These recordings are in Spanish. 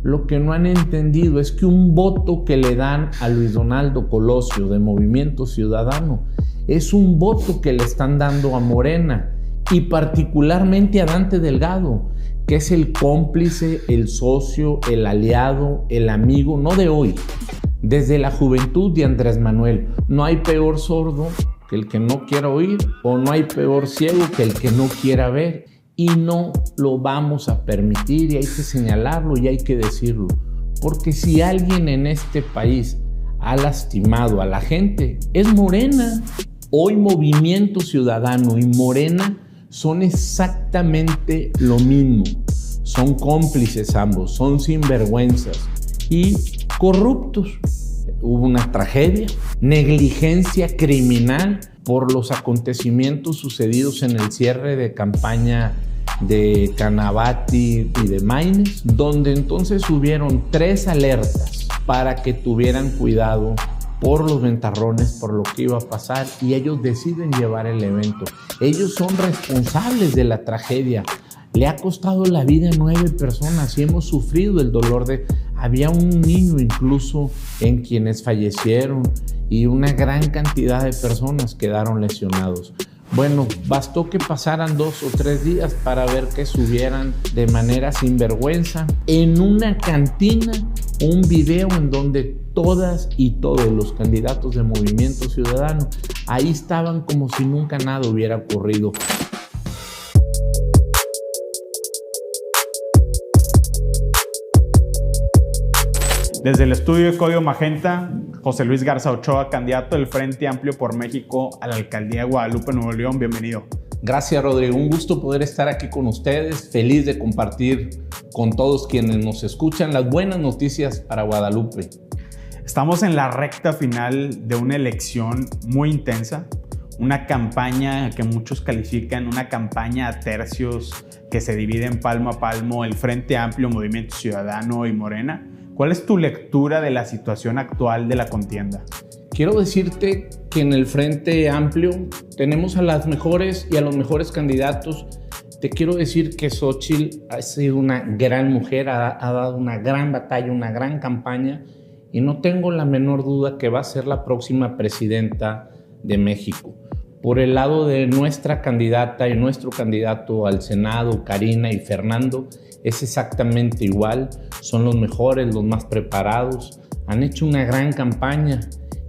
lo que no han entendido es que un voto que le dan a Luis Donaldo Colosio de Movimiento Ciudadano es un voto que le están dando a Morena y particularmente a Dante Delgado, que es el cómplice, el socio, el aliado, el amigo, no de hoy, desde la juventud de Andrés Manuel. No hay peor sordo que el que no quiera oír, o no hay peor ciego que el que no quiera ver, y no lo vamos a permitir, y hay que señalarlo y hay que decirlo, porque si alguien en este país ha lastimado a la gente, es Morena. Hoy Movimiento Ciudadano y Morena son exactamente lo mismo, son cómplices ambos, son sinvergüenzas y corruptos. Hubo una tragedia, negligencia criminal por los acontecimientos sucedidos en el cierre de campaña de Canavati y de Maynes, donde entonces hubieron 3 alertas para que tuvieran cuidado por los ventarrones, por lo que iba a pasar, y ellos deciden llevar el evento. Ellos son responsables de la tragedia. Le ha costado la vida a 9 personas y hemos sufrido el dolor de... Había un niño incluso en quienes fallecieron y una gran cantidad de personas quedaron lesionados. Bueno, bastó que pasaran 2 o 3 días para ver que subieran de manera sinvergüenza en una cantina un video en donde todas y todos los candidatos de Movimiento Ciudadano ahí estaban como si nunca nada hubiera ocurrido. Desde el estudio de Código Magenta, José Luis Garza Ochoa, candidato del Frente Amplio por México a la Alcaldía de Guadalupe, Nuevo León. Bienvenido. Gracias, Rodrigo. Un gusto poder estar aquí con ustedes. Feliz de compartir con todos quienes nos escuchan las buenas noticias para Guadalupe. Estamos en la recta final de una elección muy intensa, una campaña que muchos califican una campaña a tercios que se dividen palmo a palmo el Frente Amplio, Movimiento Ciudadano y Morena. ¿Cuál es tu lectura de la situación actual de la contienda? Quiero decirte que en el Frente Amplio tenemos a las mejores y a los mejores candidatos. Te quiero decir que Xóchitl ha sido una gran mujer, ha dado una gran batalla, una gran campaña, y no tengo la menor duda que va a ser la próxima presidenta de México. Por el lado de nuestra candidata y nuestro candidato al Senado, Karina y Fernando, es exactamente igual. Son los mejores, los más preparados, han hecho una gran campaña,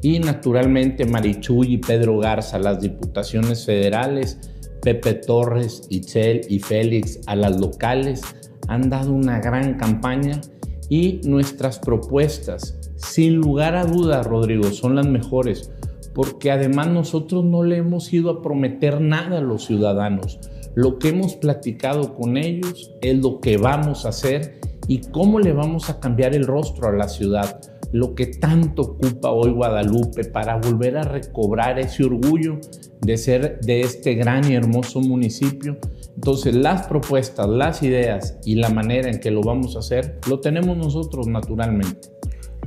y naturalmente Marichuy y Pedro Garza, las diputaciones federales, Pepe Torres, Itzel y Félix a las locales, han dado una gran campaña, y nuestras propuestas, sin lugar a dudas, Rodrigo, son las mejores, porque además nosotros no le hemos ido a prometer nada a los ciudadanos. Lo que hemos platicado con ellos es lo que vamos a hacer y cómo le vamos a cambiar el rostro a la ciudad, lo que tanto ocupa hoy Guadalupe para volver a recobrar ese orgullo de ser de este gran y hermoso municipio. Entonces las propuestas, las ideas y la manera en que lo vamos a hacer, lo tenemos nosotros naturalmente.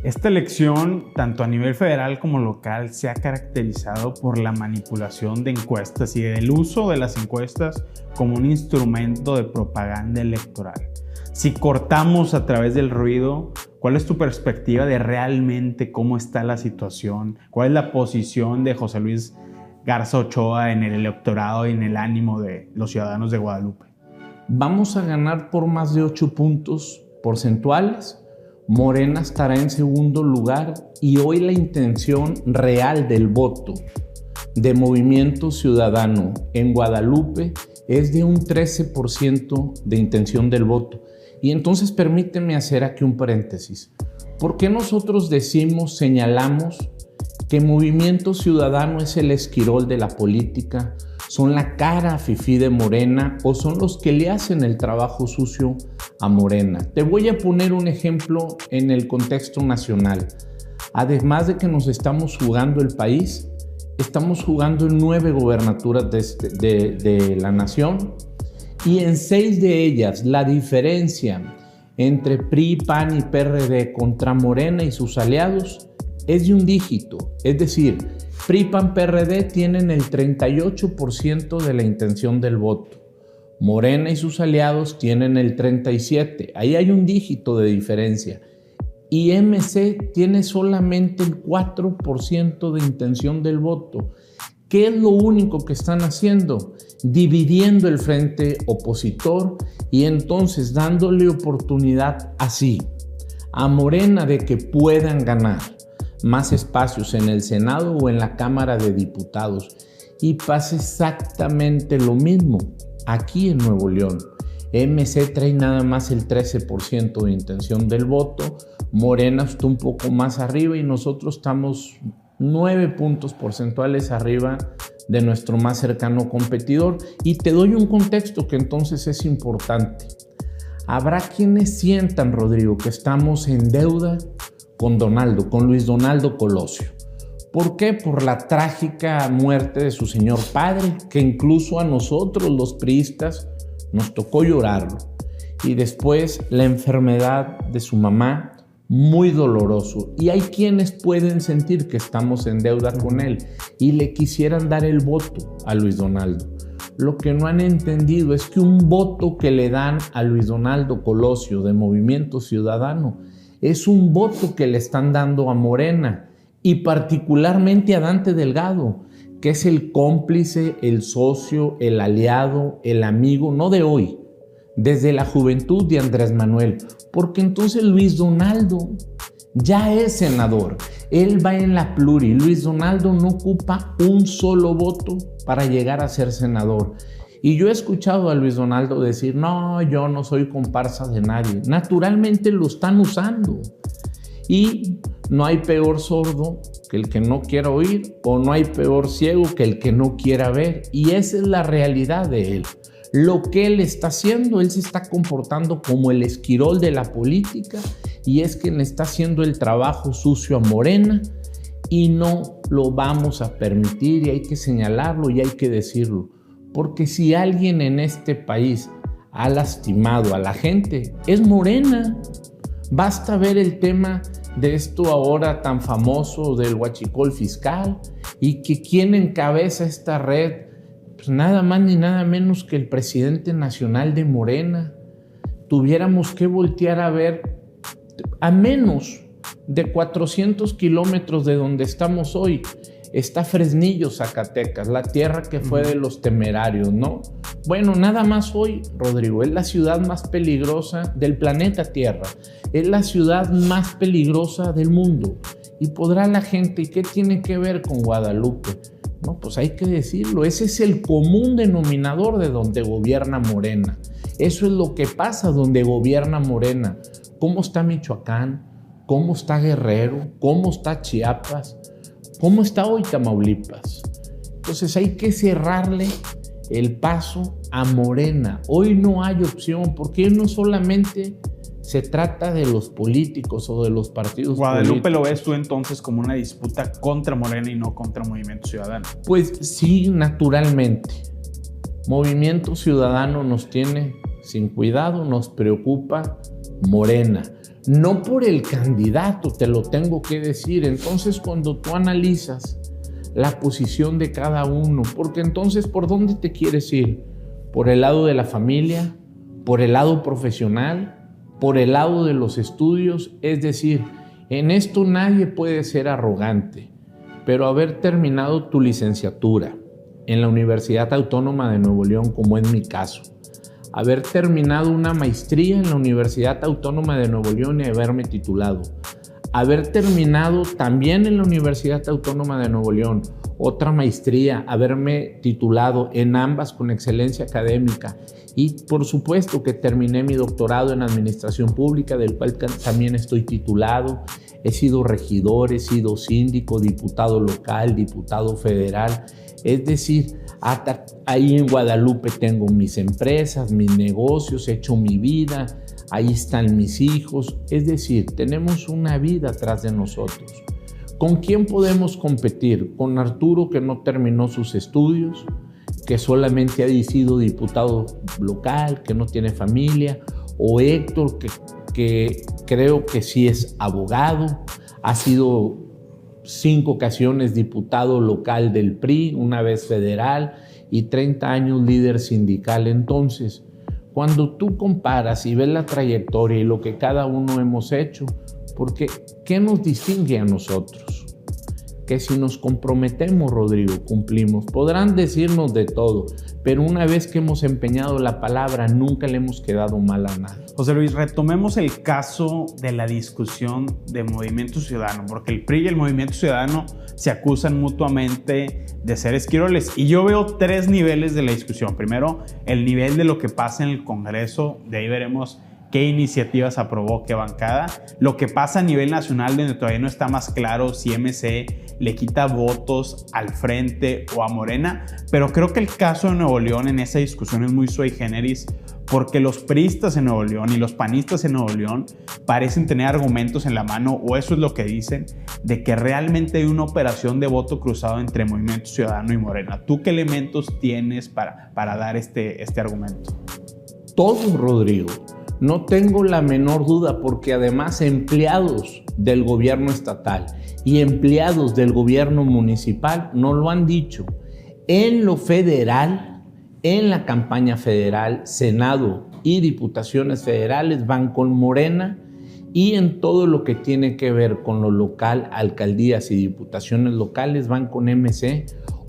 Esta elección, tanto a nivel federal como local, se ha caracterizado por la manipulación de encuestas y del uso de las encuestas como un instrumento de propaganda electoral. Si cortamos a través del ruido, ¿cuál es tu perspectiva de realmente cómo está la situación? ¿Cuál es la posición de José Luis Garza Ochoa en el electorado y en el ánimo de los ciudadanos de Guadalupe? Vamos a ganar por más de 8 puntos porcentuales. Morena estará en segundo lugar, y hoy la intención real del voto de Movimiento Ciudadano en Guadalupe es de un 13% de intención del voto. Y entonces permíteme hacer aquí un paréntesis. ¿Por qué nosotros señalamos que Movimiento Ciudadano es el esquirol de la política, son la cara fifí de Morena o son los que le hacen el trabajo sucio a Morena? Te voy a poner un ejemplo en el contexto nacional. Además de que nos estamos jugando el país, estamos jugando en 9 gobernaturas de la nación, y en 6 de ellas la diferencia entre PRI, PAN y PRD contra Morena y sus aliados es de un dígito. Es decir, PRI, PAN, PRD tienen el 38% de la intención del voto. Morena y sus aliados tienen el 37%. Ahí hay un dígito de diferencia. Y MC tiene solamente el 4% de intención del voto. ¿Qué es lo único que están haciendo? Dividiendo el frente opositor y entonces dándole oportunidad así a Morena de que puedan ganar más espacios en el Senado o en la Cámara de Diputados. Y pasa exactamente lo mismo aquí en Nuevo León. MC trae nada más el 13% de intención del voto, Morena está un poco más arriba y nosotros estamos 9 puntos porcentuales arriba de nuestro más cercano competidor. Y te doy un contexto que entonces es importante. Habrá quienes sientan, Rodrigo, que estamos en deuda con Luis Donaldo Colosio. ¿Por qué? Por la trágica muerte de su señor padre, que incluso a nosotros los priistas nos tocó llorarlo. Y después la enfermedad de su mamá, muy doloroso. Y hay quienes pueden sentir que estamos en deuda con él y le quisieran dar el voto a Luis Donaldo. Lo que no han entendido es que un voto que le dan a Luis Donaldo Colosio de Movimiento Ciudadano es un voto que le están dando a Morena y particularmente a Dante Delgado, que es el cómplice, el socio, el aliado, el amigo, no de hoy, desde la juventud de Andrés Manuel, porque entonces Luis Donaldo ya es senador, él va en la pluri. Luis Donaldo no ocupa un solo voto para llegar a ser senador. Y yo he escuchado a Luis Donaldo decir, no, yo no soy comparsa de nadie. Naturalmente lo están usando. Y no hay peor sordo que el que no quiera oír, o no hay peor ciego que el que no quiera ver. Y esa es la realidad de él. Lo que él está haciendo, él se está comportando como el esquirol de la política y es quien está haciendo el trabajo sucio a Morena y no lo vamos a permitir y hay que señalarlo y hay que decirlo. Porque si alguien en este país ha lastimado a la gente, es Morena. Basta ver el tema de esto ahora tan famoso del huachicol fiscal y que quien encabeza esta red, pues nada más ni nada menos que el presidente nacional de Morena. Tuviéramos que voltear a ver a menos de 400 kilómetros de donde estamos hoy. Está Fresnillo, Zacatecas, la tierra que fue de los temerarios, ¿no? Bueno, nada más hoy, Rodrigo, es la ciudad más peligrosa del planeta Tierra. Es la ciudad más peligrosa del mundo. Y podrá la gente, ¿y qué tiene que ver con Guadalupe? No, pues hay que decirlo, ese es el común denominador de donde gobierna Morena. Eso es lo que pasa donde gobierna Morena. ¿Cómo está Michoacán? ¿Cómo está Guerrero? ¿Cómo está Chiapas? ¿Cómo está hoy Tamaulipas? Entonces hay que cerrarle el paso a Morena. Hoy no hay opción, porque no solamente se trata de los políticos o de los partidos Guadalupe políticos. ¿Lo ves tú entonces como una disputa contra Morena y no contra Movimiento Ciudadano? Pues sí, naturalmente. Movimiento Ciudadano nos tiene sin cuidado, nos preocupa Morena. No por el candidato, te lo tengo que decir. Entonces, cuando tú analizas la posición de cada uno, porque entonces, ¿por dónde te quieres ir? ¿Por el lado de la familia? ¿Por el lado profesional? ¿Por el lado de los estudios? Es decir, en esto nadie puede ser arrogante, pero haber terminado tu licenciatura en la Universidad Autónoma de Nuevo León, como es mi caso, haber terminado una maestría en la Universidad Autónoma de Nuevo León y haberme titulado, haber terminado también en la Universidad Autónoma de Nuevo León otra maestría, haberme titulado en ambas con excelencia académica y por supuesto que terminé mi doctorado en Administración Pública, del cual también estoy titulado. He sido regidor, he sido síndico, diputado local, diputado federal. Es decir, ahí en Guadalupe tengo mis empresas, mis negocios, he hecho mi vida, ahí están mis hijos. Es decir, tenemos una vida atrás de nosotros. ¿Con quién podemos competir? ¿Con Arturo, que no terminó sus estudios, que solamente ha sido diputado local, que no tiene familia? ¿O Héctor, que creo que sí es abogado, ha sido 5 ocasiones diputado local del PRI, una vez federal, y 30 años líder sindical. Entonces, cuando tú comparas y ves la trayectoria y lo que cada uno hemos hecho, porque ¿qué nos distingue a nosotros? Que si nos comprometemos, Rodrigo, cumplimos. Podrán decirnos de todo, pero una vez que hemos empeñado la palabra, nunca le hemos quedado mal a nadie. José Luis, retomemos el caso de la discusión de Movimiento Ciudadano, porque el PRI y el Movimiento Ciudadano se acusan mutuamente de ser esquiroles. Y yo veo 3 niveles de la discusión. Primero, el nivel de lo que pasa en el Congreso, de ahí veremos qué iniciativas aprobó, qué bancada. Lo que pasa a nivel nacional, donde todavía no está más claro si MC le quita votos al Frente o a Morena. Pero creo que el caso de Nuevo León en esa discusión es muy sui generis, porque los priistas en Nuevo León y los panistas en Nuevo León parecen tener argumentos en la mano, o eso es lo que dicen, de que realmente hay una operación de voto cruzado entre Movimiento Ciudadano y Morena. ¿Tú qué elementos tienes para dar este argumento? Todo, Rodrigo. No tengo la menor duda, porque además empleados del gobierno estatal y empleados del gobierno municipal no lo han dicho. En lo federal, en la campaña federal, Senado y diputaciones federales van con Morena, y en todo lo que tiene que ver con lo local, alcaldías y diputaciones locales van con MC.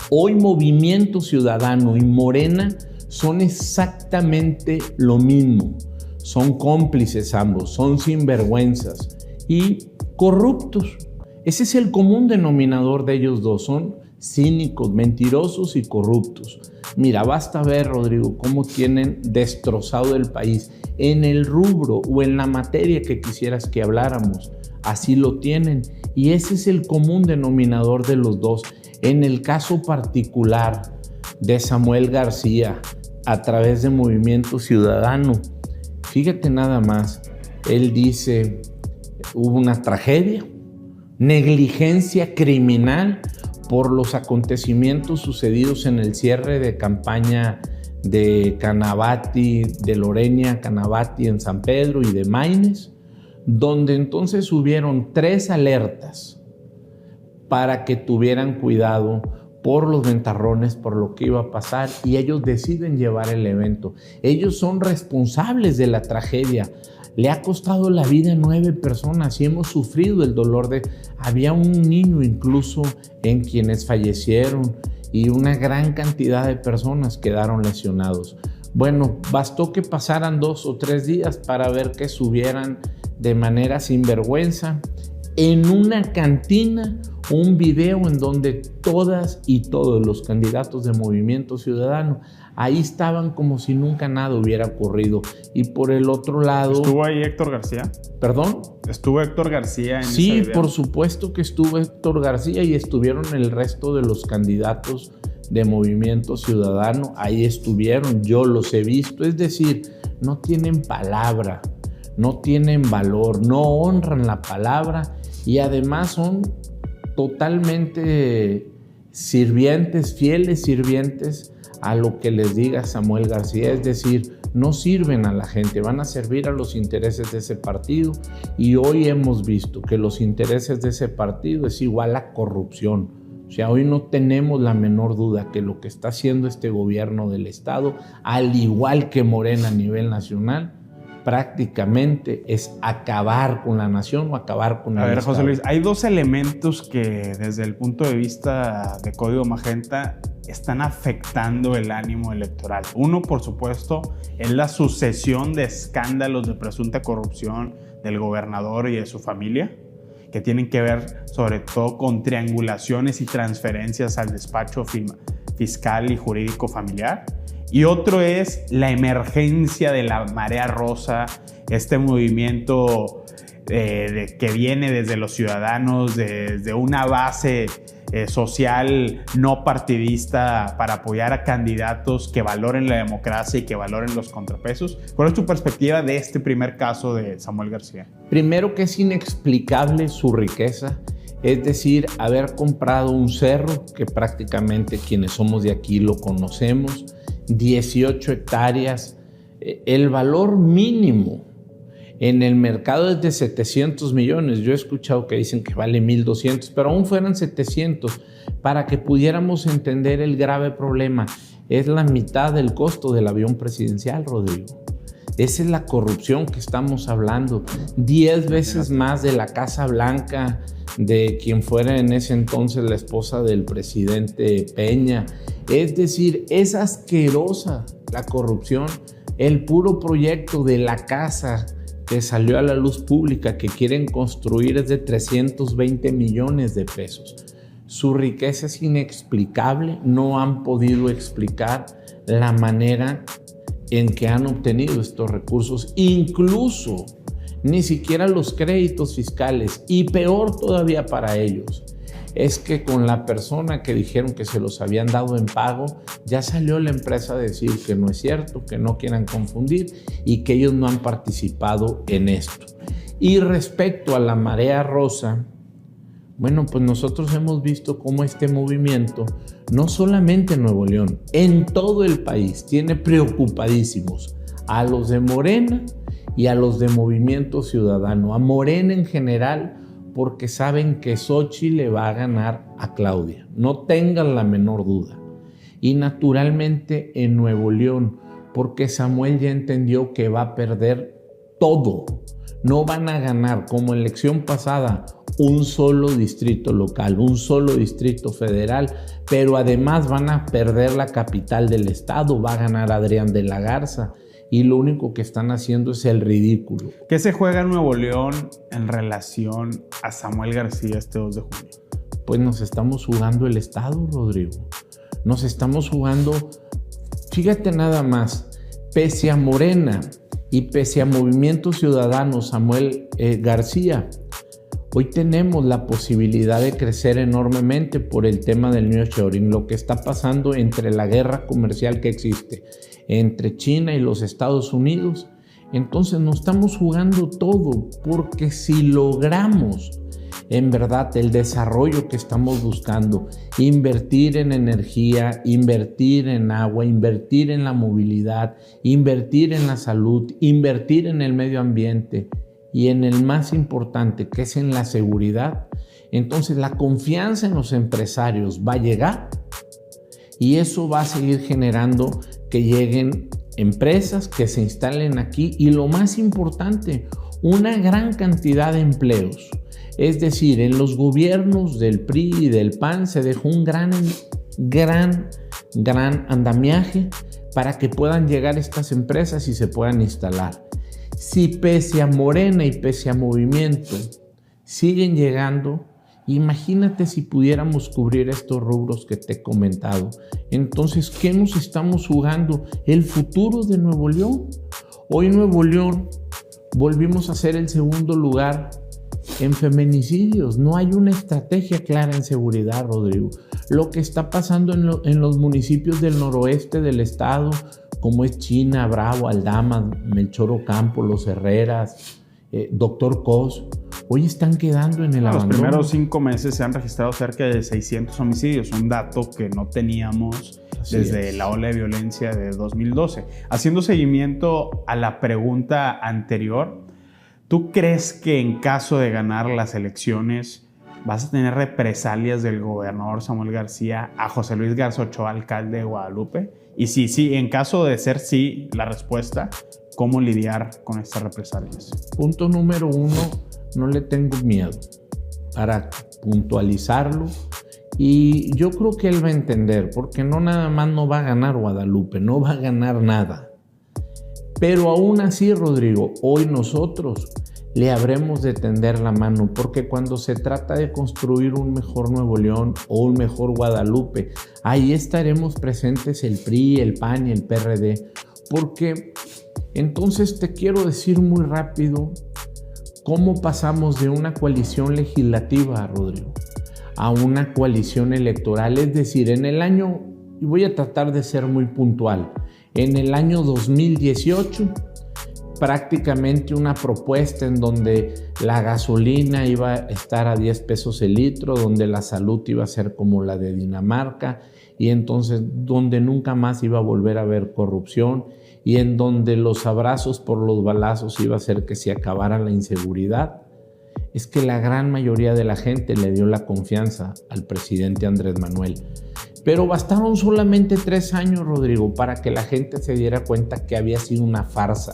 Hoy Movimiento Ciudadano y Morena son exactamente lo mismo. Son cómplices ambos, son sinvergüenzas y corruptos. Ese es el común denominador de ellos dos, son cínicos, mentirosos y corruptos. Mira, basta ver, Rodrigo, cómo tienen destrozado el país en el rubro o en la materia que quisieras que habláramos. Así lo tienen, y ese es el común denominador de los dos. En el caso particular de Samuel García, a través de Movimiento Ciudadano, fíjate nada más, él dice, hubo una tragedia, negligencia criminal por los acontecimientos sucedidos en el cierre de campaña de Canavati, de Lorena Canavati en San Pedro y de Maynes, donde entonces hubieron 3 alertas para que tuvieran cuidado por los ventarrones, por lo que iba a pasar, y ellos deciden llevar el evento. Ellos son responsables de la tragedia. Le ha costado la vida a 9 personas y hemos sufrido el dolor de... Había un niño incluso en quienes fallecieron, y una gran cantidad de personas quedaron lesionados. Bueno, bastó que pasaran 2 o 3 días para ver que subieran de manera sinvergüenza en una cantina un video en donde todas y todos los candidatos de Movimiento Ciudadano ahí estaban como si nunca nada hubiera ocurrido. Y por el otro lado... ¿Estuvo ahí Héctor García? ¿Perdón? ¿Estuvo Héctor García en Sí, ese video? por supuesto que estuvo Héctor García, y estuvieron el resto de los candidatos de Movimiento Ciudadano. Ahí estuvieron, yo los he visto. Es decir, no tienen palabra, no tienen valor, no honran la palabra, y además son totalmente sirvientes, fieles sirvientes a lo que les diga Samuel García. Es decir, no sirven a la gente, van a servir a los intereses de ese partido, y hoy hemos visto que los intereses de ese partido es igual a corrupción. O sea, hoy no tenemos la menor duda que lo que está haciendo este gobierno del estado, al igual que Morena a nivel nacional, prácticamente es acabar con la nación o acabar con el Estado. Estado. José Luis, hay 2 elementos que desde el punto de vista de Código Magenta están afectando el ánimo electoral. Uno, por supuesto, es la sucesión de escándalos de presunta corrupción del gobernador y de su familia, que tienen que ver sobre todo con triangulaciones y transferencias al despacho fiscal y jurídico familiar. Y otro es la emergencia de la marea rosa, este movimiento que viene desde los ciudadanos, desde una base social no partidista, para apoyar a candidatos que valoren la democracia y que valoren los contrapesos. ¿Cuál es tu perspectiva de este primer caso de Samuel García? Primero, que es inexplicable su riqueza. Es decir, haber comprado un cerro, que prácticamente quienes somos de aquí lo conocemos, 18 hectáreas, el valor mínimo en el mercado es de 700 millones. Yo he escuchado que dicen que vale 1,200, pero aún fueran 700, para que pudiéramos entender el grave problema. es la mitad del costo del avión presidencial, Rodrigo. Esa es la corrupción que estamos hablando. 10 veces más de la Casa Blanca, de quien fuera en ese entonces la esposa del presidente Peña. Es decir, es asquerosa la corrupción. El puro proyecto de la casa que salió a la luz pública que quieren construir es de 320 millones de pesos. Su riqueza es inexplicable. No han podido explicar la manera en que han obtenido estos recursos, incluso ni siquiera los créditos fiscales, y peor todavía para ellos, es que con la persona que dijeron que se los habían dado en pago, ya salió la empresa a decir que no es cierto, que no quieran confundir y que ellos no han participado en esto. Y respecto a la marea rosa, bueno, pues nosotros hemos visto cómo este movimiento, no solamente en Nuevo León, en todo el país, tiene preocupadísimos a los de Morena y a los de Movimiento Ciudadano, a Morena en general, porque saben que Xochitl le va a ganar a Claudia, no tengan la menor duda. Y naturalmente en Nuevo León, porque Samuel ya entendió que va a perder todo. No van a ganar, como elección pasada, un solo distrito local, un solo distrito federal, pero además van a perder la capital del estado, va a ganar Adrián de la Garza, y lo único que están haciendo es el ridículo. ¿Qué se juega en Nuevo León en relación a Samuel García este 2 de junio? Pues nos estamos jugando el estado, Rodrigo. Nos estamos jugando, fíjate nada más, pese a Morena y pese a Movimiento Ciudadano, Samuel García, hoy tenemos la posibilidad de crecer enormemente por el tema del nearshoring, lo que está pasando entre la guerra comercial que existe entre China y los Estados Unidos. Entonces nos estamos jugando todo, porque si logramos en verdad el desarrollo que estamos buscando, invertir en energía, invertir en agua, invertir en la movilidad, invertir en la salud, invertir en el medio ambiente, y en el más importante, que es en la seguridad, entonces la confianza en los empresarios va a llegar, y eso va a seguir generando que lleguen empresas, que se instalen aquí, y lo más importante, una gran cantidad de empleos. Es decir, en los gobiernos del PRI y del PAN se dejó un gran andamiaje para que puedan llegar estas empresas y se puedan instalar. Si pese a Morena y pese a Movimiento siguen llegando, imagínate si pudiéramos cubrir estos rubros que te he comentado. Entonces, ¿qué nos estamos jugando? El futuro de Nuevo León. Hoy Nuevo León volvimos a ser el segundo lugar en feminicidios. No hay una estrategia clara en seguridad, Rodrigo. Lo que está pasando en los municipios del noroeste del estado, como es China, Bravo, Aldama, Melchor Ocampo, Los Herreras, Doctor Cos, hoy están quedando en el abandono. Los primeros 5 meses se han registrado cerca de 600 homicidios, un dato que no teníamos desde la ola de violencia de 2012. Haciendo seguimiento a la pregunta anterior, ¿tú crees que en caso de ganar las elecciones vas a tener represalias del gobernador Samuel García a José Luis Garza Ochoa, alcalde de Guadalupe? Y sí, en caso de ser sí la respuesta, ¿cómo lidiar con estas represalias? Punto número 1, no le tengo miedo, para puntualizarlo. Y yo creo que él va a entender, porque no nada más no va a ganar Guadalupe, no va a ganar nada. Pero aún así, Rodrigo, hoy nosotros le habremos de tender la mano, porque cuando se trata de construir un mejor Nuevo León o un mejor Guadalupe, ahí estaremos presentes el PRI, el PAN y el PRD. Porque entonces te quiero decir muy rápido cómo pasamos de una coalición legislativa, Rodrigo, a una coalición electoral. Es decir, en el año, y voy a tratar de ser muy puntual, en el año 2018, prácticamente una propuesta en donde la gasolina iba a estar a 10 pesos el litro, donde la salud iba a ser como la de Dinamarca, y entonces donde nunca más iba a volver a haber corrupción, y en donde los abrazos por los balazos iba a hacer que se acabara la inseguridad. Es que la gran mayoría de la gente le dio la confianza al presidente Andrés Manuel. Pero bastaron solamente 3 años, Rodrigo, para que la gente se diera cuenta que había sido una farsa,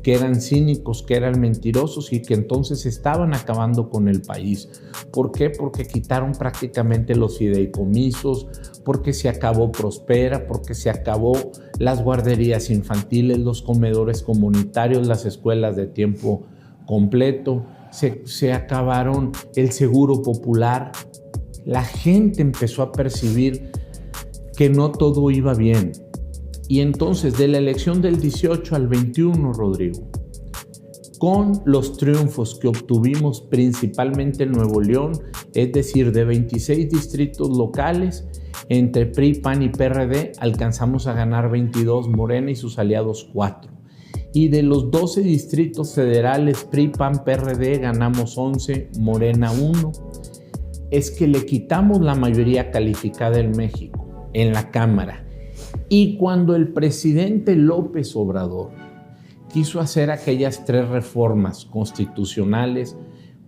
que eran cínicos, que eran mentirosos y que entonces estaban acabando con el país. ¿Por qué? Porque quitaron prácticamente los fideicomisos, porque se acabó Prospera, porque se acabó las guarderías infantiles, los comedores comunitarios, las escuelas de tiempo completo, se acabaron el seguro popular. La gente empezó a percibir que no todo iba bien. Y entonces, de la elección del 18 al 21, Rodrigo, con los triunfos que obtuvimos principalmente en Nuevo León, es decir, de 26 distritos locales, entre PRI, PAN y PRD, alcanzamos a ganar 22, Morena y sus aliados 4. Y de los 12 distritos federales, PRI, PAN, PRD, ganamos 11, Morena 1. Es que le quitamos la mayoría calificada en México, en la Cámara. Y cuando el presidente López Obrador quiso hacer aquellas 3 reformas constitucionales,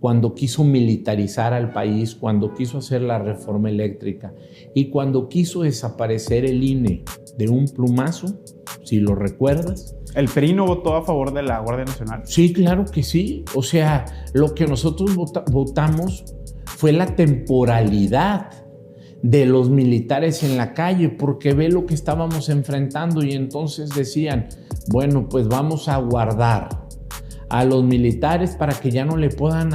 cuando quiso militarizar al país, cuando quiso hacer la reforma eléctrica y cuando quiso desaparecer el INE de un plumazo, si lo recuerdas. ¿El PRI no votó a favor de la Guardia Nacional? Sí, claro que sí. O sea, lo que nosotros votamos fue la temporalidad de los militares en la calle, porque ve lo que estábamos enfrentando y entonces decían, bueno, pues vamos a guardar a los militares para que ya no le puedan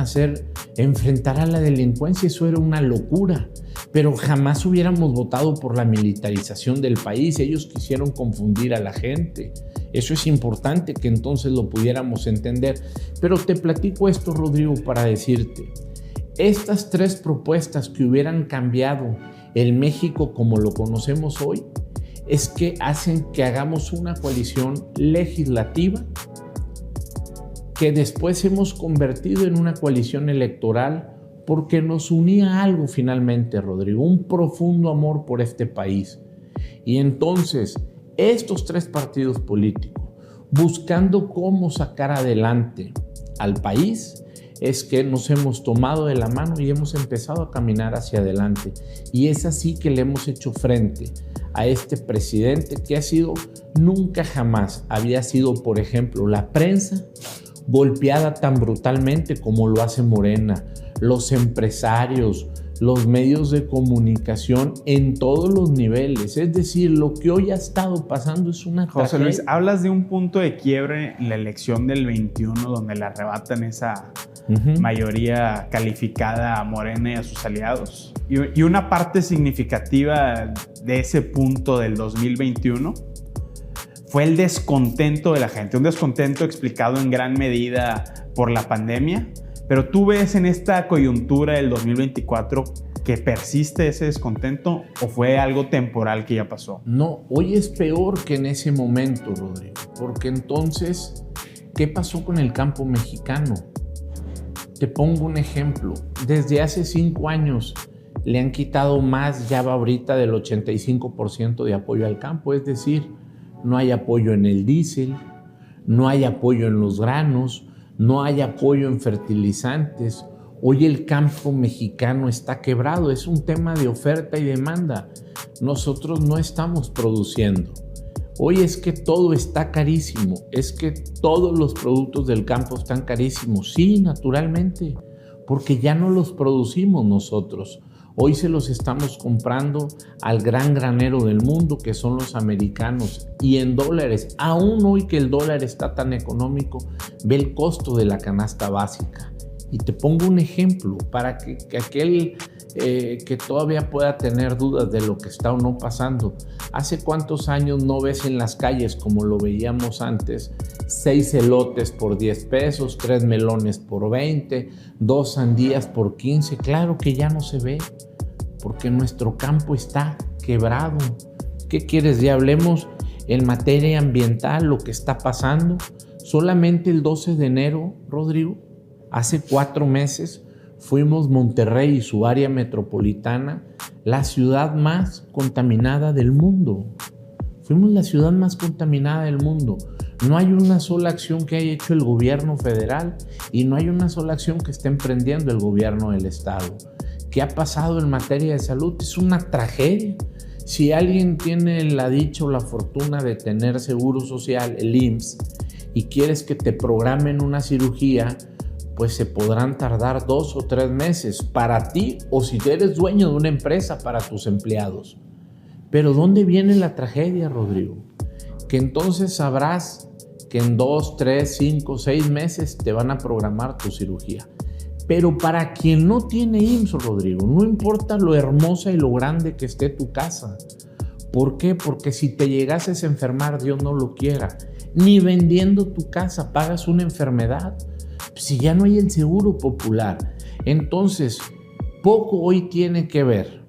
enfrentar a la delincuencia. Eso era una locura, pero jamás hubiéramos votado por la militarización del país. Ellos quisieron confundir a la gente. Eso es importante que entonces lo pudiéramos entender. Pero te platico esto, Rodrigo, para decirte, estas 3 propuestas que hubieran cambiado el México como lo conocemos hoy, es que hacen que hagamos una coalición legislativa que después hemos convertido en una coalición electoral porque nos unía algo finalmente, Rodrigo, un profundo amor por este país. Y entonces, estos 3 partidos políticos, buscando cómo sacar adelante al país, es que nos hemos tomado de la mano y hemos empezado a caminar hacia adelante. Y es así que le hemos hecho frente a este presidente que nunca jamás había sido, por ejemplo, la prensa golpeada tan brutalmente como lo hace Morena, los empresarios, los medios de comunicación en todos los niveles. Es decir, lo que hoy ha estado pasando es una tragedia. José Luis, hablas de un punto de quiebre en la elección del 21 donde le arrebatan esa mayoría calificada a Morena y a sus aliados. Y una parte significativa de ese punto del 2021 fue el descontento de la gente, un descontento explicado en gran medida por la pandemia, pero tú ves en esta coyuntura del 2024 que persiste ese descontento o fue algo temporal que ya pasó. No, hoy es peor que en ese momento, Rodrigo, porque entonces, ¿qué pasó con el campo mexicano? Te pongo un ejemplo. Desde hace 5 años le han quitado más, ya va ahorita del 85% de apoyo al campo, es decir, no hay apoyo en el diésel, no hay apoyo en los granos, no hay apoyo en fertilizantes. Hoy el campo mexicano está quebrado, es un tema de oferta y demanda. Nosotros no estamos produciendo. Hoy es que todo está carísimo, es que todos los productos del campo están carísimos. Sí, naturalmente, porque ya no los producimos nosotros. Hoy se los estamos comprando al gran granero del mundo, que son los americanos, y en dólares. Aún hoy que el dólar está tan económico, ve el costo de la canasta básica. Y te pongo un ejemplo para que aquel que todavía pueda tener dudas de lo que está o no pasando. ¿Hace cuántos años no ves en las calles, como lo veíamos antes, 6 elotes por 10 pesos, 3 melones por 20, 2 sandías por 15? Claro que ya no se ve, porque nuestro campo está quebrado. ¿Qué quieres? Ya hablemos en materia ambiental, lo que está pasando. Solamente el 12 de enero, Rodrigo, hace 4 meses, fuimos Monterrey y su área metropolitana la ciudad más contaminada del mundo. Fuimos la ciudad más contaminada del mundo. No hay una sola acción que haya hecho el gobierno federal y no hay una sola acción que esté emprendiendo el gobierno del estado. ¿Qué ha pasado en materia de salud? Es una tragedia. Si alguien tiene la dicha o la fortuna de tener seguro social, el IMSS, y quieres que te programen una cirugía, pues se podrán tardar 2 o 3 meses para ti, o si eres dueño de una empresa, para tus empleados. Pero ¿dónde viene la tragedia, Rodrigo? Que entonces sabrás que en 2, 3, 5, 6 meses te van a programar tu cirugía. Pero para quien no tiene IMSS, Rodrigo, no importa lo hermosa y lo grande que esté tu casa. ¿Por qué? Porque si te llegases a enfermar, Dios no lo quiera, ni vendiendo tu casa pagas una enfermedad, si ya no hay el seguro popular. Entonces, poco hoy tiene que ver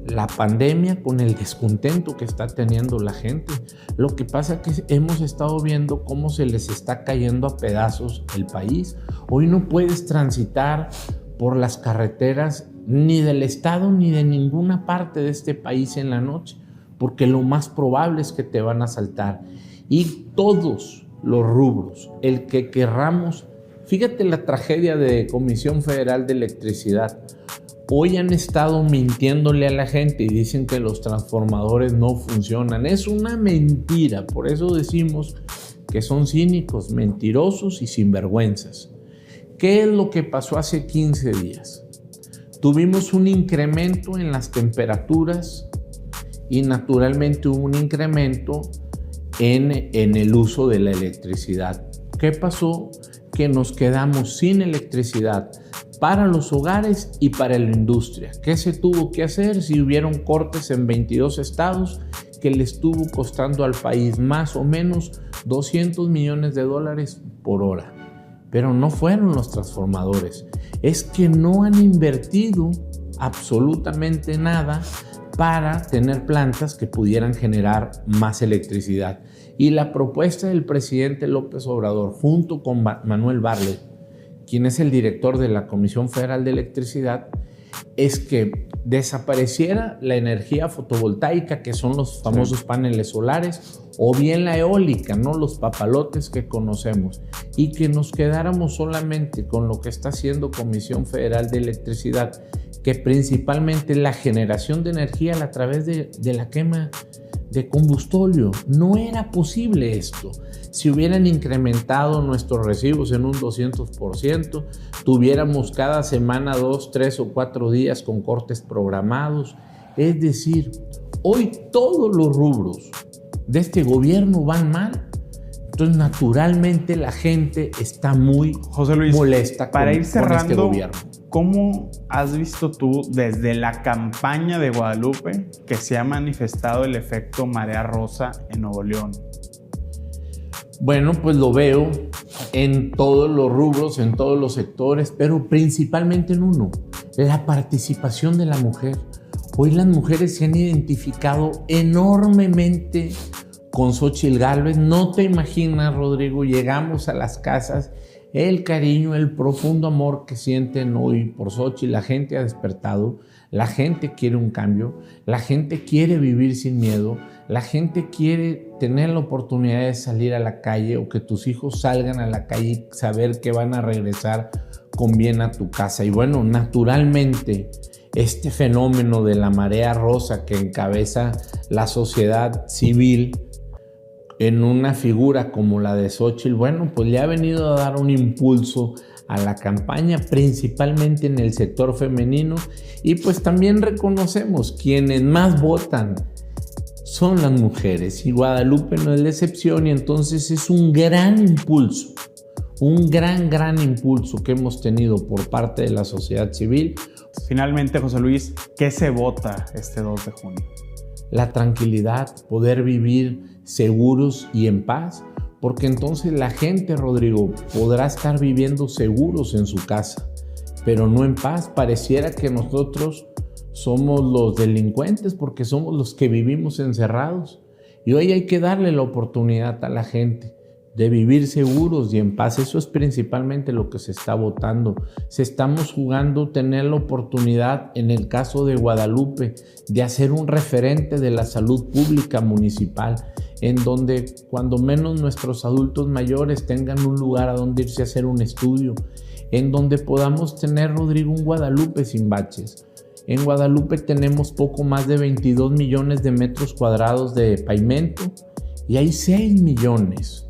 la pandemia con el descontento que está teniendo la gente. Lo que pasa es que hemos estado viendo cómo se les está cayendo a pedazos el país. Hoy no puedes transitar por las carreteras ni del estado ni de ninguna parte de este país en la noche, porque lo más probable es que te van a asaltar. Y todos los rubros, el que querramos, fíjate la tragedia de Comisión Federal de Electricidad. Hoy han estado mintiéndole a la gente y dicen que los transformadores no funcionan. Es una mentira, por eso decimos que son cínicos, mentirosos y sinvergüenzas. ¿Qué es lo que pasó hace 15 días? Tuvimos un incremento en las temperaturas y naturalmente hubo un incremento en el uso de la electricidad. ¿Qué pasó? Que nos quedamos sin electricidad para los hogares y para la industria. ¿Qué se tuvo que hacer? Si hubieron cortes en 22 estados que le estuvo costando al país más o menos $200 millones por hora. Pero no fueron los transformadores. Es que no han invertido absolutamente nada para tener plantas que pudieran generar más electricidad. Y la propuesta del presidente López Obrador, junto con Manuel Bartlett, quien es el director de la Comisión Federal de Electricidad, es que desapareciera la energía fotovoltaica, que son los famosos paneles solares, o bien la eólica, ¿no? Los papalotes que conocemos, y que nos quedáramos solamente con lo que está haciendo Comisión Federal de Electricidad, que principalmente la generación de energía a través de la quema de combustóleo. No era posible esto. Si hubieran incrementado nuestros recibos en un 200%, tuviéramos cada semana 2, 3 o 4 días con cortes programados. Es decir, hoy todos los rubros de este gobierno van mal. Entonces, naturalmente, la gente está muy José Luis, molesta para ir cerrando, con este gobierno. ¿Cómo has visto tú desde la campaña de Guadalupe que se ha manifestado el efecto marea rosa en Nuevo León? Bueno, pues lo veo en todos los rubros, en todos los sectores, pero principalmente en uno, la participación de la mujer. Hoy las mujeres se han identificado enormemente con Xóchitl Gálvez. No te imaginas, Rodrigo, llegamos a las casas, el cariño, el profundo amor que sienten hoy por Xóchitl. La gente ha despertado, la gente quiere un cambio, la gente quiere vivir sin miedo, la gente quiere tener la oportunidad de salir a la calle, o que tus hijos salgan a la calle y saber que van a regresar con bien a tu casa. Y bueno, naturalmente, este fenómeno de la marea rosa que encabeza la sociedad civil en una figura como la de Xóchitl, bueno, pues le ha venido a dar un impulso a la campaña, principalmente en el sector femenino, y pues también reconocemos quienes más votan son las mujeres, y Guadalupe no es la excepción, y entonces es un gran impulso, un gran impulso que hemos tenido por parte de la sociedad civil. Finalmente, José Luis, ¿qué se vota este 2 de junio? La tranquilidad, poder vivir seguros y en paz, porque entonces la gente, Rodrigo, podrá estar viviendo seguros en su casa, pero no en paz. Pareciera que nosotros somos los delincuentes porque somos los que vivimos encerrados, y hoy hay que darle la oportunidad a la gente de vivir seguros y en paz. Eso es principalmente lo que se está votando. Estamos jugando tener la oportunidad, en el caso de Guadalupe, de hacer un referente de la salud pública municipal, en donde cuando menos nuestros adultos mayores tengan un lugar a donde irse a hacer un estudio, en donde podamos tener, Rodrigo, un Guadalupe sin baches. En Guadalupe tenemos poco más de 22 millones de metros cuadrados de pavimento y hay 6 millones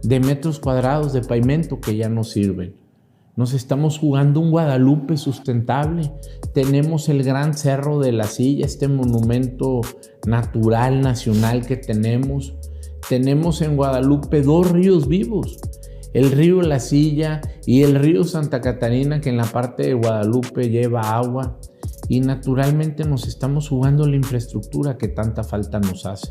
de metros cuadrados de pavimento que ya no sirven. Nos estamos jugando un Guadalupe sustentable. Tenemos el Gran Cerro de la Silla, este monumento natural nacional que tenemos. Tenemos en Guadalupe 2 ríos vivos, el río La Silla y el río Santa Catarina, que en la parte de Guadalupe lleva agua. Y naturalmente nos estamos jugando la infraestructura que tanta falta nos hace.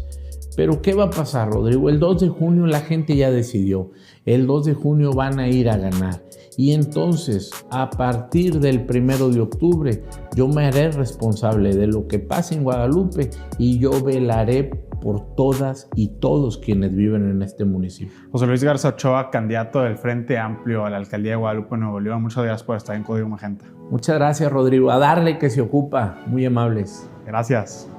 Pero ¿qué va a pasar, Rodrigo? El 2 de junio la gente ya decidió. El 2 de junio van a ir a ganar. Y entonces, a partir del 1 de octubre, yo me haré responsable de lo que pase en Guadalupe y yo velaré por todas y todos quienes viven en este municipio. José Luis Garza Ochoa, candidato del Frente Amplio a la Alcaldía de Guadalupe, Nuevo León. Muchas gracias por estar en Código Magenta. Muchas gracias, Rodrigo. A darle que se ocupa. Muy amables. Gracias.